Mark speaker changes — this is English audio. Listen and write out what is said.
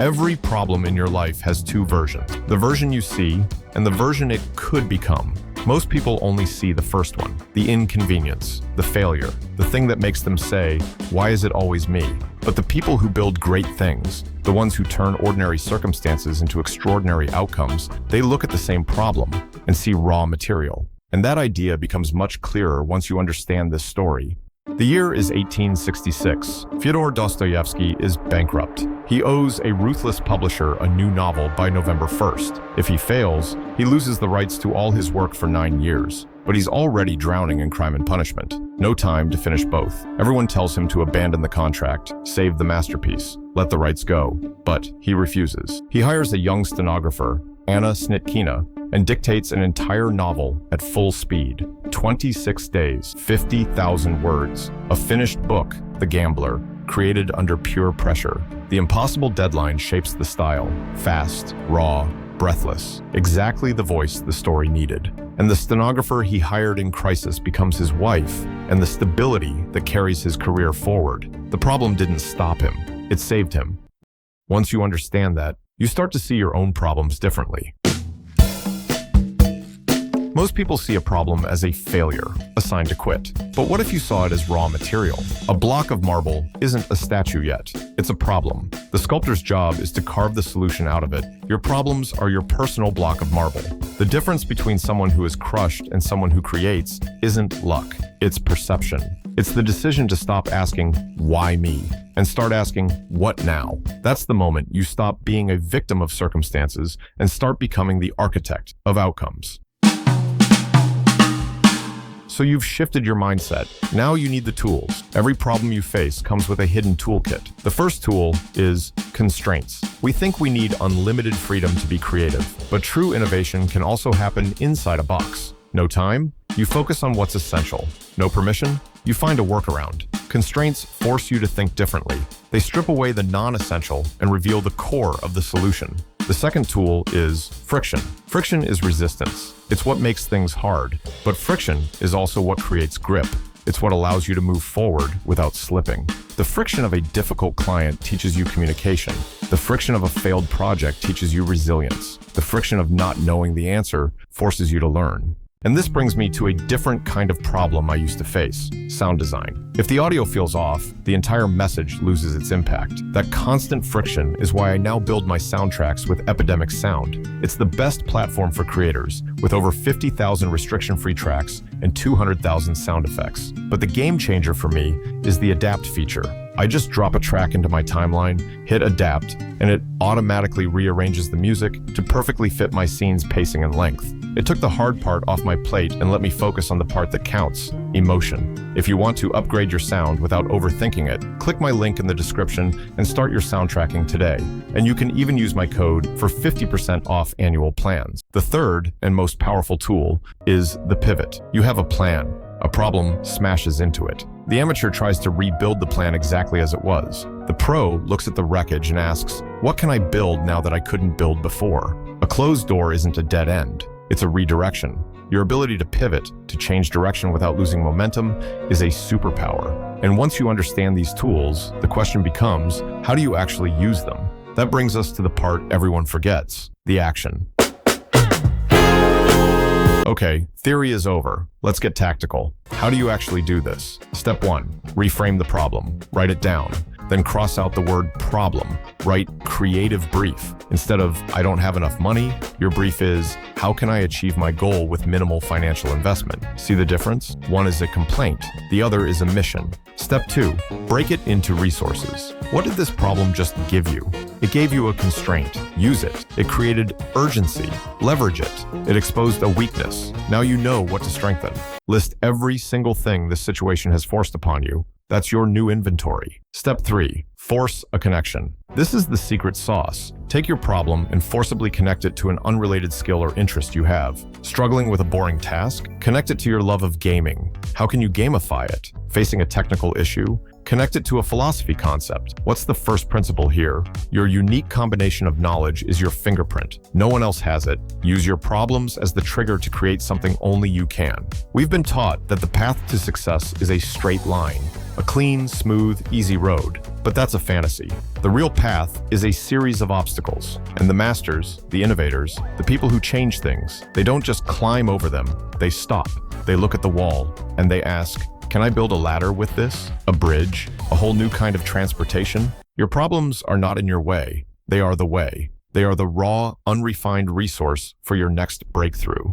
Speaker 1: Every problem in your life has two versions, the version you see and the version it could become. Most people only see the first one, the inconvenience, the failure, the thing that makes them say, "Why is it always me?" But the people who build great things, the ones who turn ordinary circumstances into extraordinary outcomes, they look at the same problem and see raw material. And that idea becomes much clearer once you understand this story. The year is 1866. Fyodor Dostoevsky is bankrupt. He owes a ruthless publisher a new novel by November 1st. If he fails, he loses the rights to all his work for 9 years. But he's already drowning in Crime and Punishment. No time to finish both. Everyone tells him to abandon the contract, save the masterpiece, let the rights go. But he refuses. He hires a young stenographer, Anna Snitkina, and dictates an entire novel at full speed. 26 days, 50,000 words. A finished book, The Gambler, created under pure pressure. The impossible deadline shapes the style. Fast, raw, breathless. Exactly the voice the story needed. And the stenographer he hired in crisis becomes his wife, and the stability that carries his career forward. The problem didn't stop him. It saved him. Once you understand that, you start to see your own problems differently. Most people see a problem as a failure, a sign to quit. But what if you saw it as raw material? A block of marble isn't a statue yet. It's a problem. The sculptor's job is to carve the solution out of it. Your problems are your personal block of marble. The difference between someone who is crushed and someone who creates isn't luck. It's perception. It's the decision to stop asking, "Why me?" and start asking, "What now?" That's the moment you stop being a victim of circumstances and start becoming the architect of outcomes. So you've shifted your mindset. Now you need the tools. Every problem you face comes with a hidden toolkit. The first tool is constraints. We think we need unlimited freedom to be creative, but true innovation can also happen inside a box. No time? You focus on what's essential. No permission? You find a workaround. Constraints force you to think differently. They strip away the non-essential and reveal the core of the solution. The second tool is friction. Friction is resistance. It's what makes things hard, but friction is also what creates grip. It's what allows you to move forward without slipping. The friction of a difficult client teaches you communication. The friction of a failed project teaches you resilience. The friction of not knowing the answer forces you to learn. And this brings me to a different kind of problem I used to face: sound design. If the audio feels off, the entire message loses its impact. That constant friction is why I now build my soundtracks with Epidemic Sound. It's the best platform for creators, with over 50,000 restriction-free tracks and 200,000 sound effects. But the game changer for me is the Adapt feature. I just drop a track into my timeline, hit Adapt, and it automatically rearranges the music to perfectly fit my scene's pacing and length. It took the hard part off my plate and let me focus on the part that counts: emotion. If you want to upgrade your sound without overthinking it, click my link in the description and start your soundtracking today. And you can even use my code for 50% off annual plans. The third and most powerful tool is the pivot. You have a plan. A problem smashes into it. The amateur tries to rebuild the plan exactly as it was. The pro looks at the wreckage and asks, "What can I build now that I couldn't build before?" A closed door isn't a dead end. It's a redirection. Your ability to pivot, to change direction without losing momentum, is a superpower. And once you understand these tools, the question becomes, how do you actually use them? That brings us to the part everyone forgets: the action. Okay, theory is over. Let's get tactical. How do you actually do this? Step 1, reframe the problem. Write it down. Then cross out the word problem. Write creative brief. Instead of "I don't have enough money," your brief is "How can I achieve my goal with minimal financial investment?" See the difference? One is a complaint. The other is a mission. Step 2, break it into resources. What did this problem just give you? It gave you a constraint. Use it. It created urgency. Leverage it. It exposed a weakness. Now you know what to strengthen. List every single thing this situation has forced upon you. That's your new inventory. Step 3, force a connection. This is the secret sauce. Take your problem and forcibly connect it to an unrelated skill or interest you have. Struggling with a boring task? Connect it to your love of gaming. How can you gamify it? Facing a technical issue? Connect it to a philosophy concept. What's the first principle here? Your unique combination of knowledge is your fingerprint. No one else has it. Use your problems as the trigger to create something only you can. We've been taught that the path to success is a straight line, a clean, smooth, easy road. But that's a fantasy. The real path is a series of obstacles. And the masters, the innovators, the people who change things, they don't just climb over them, they stop. They look at the wall and they ask, can I build a ladder with this? A bridge? A whole new kind of transportation? Your problems are not in your way. They are the way. They are the raw, unrefined resource for your next breakthrough.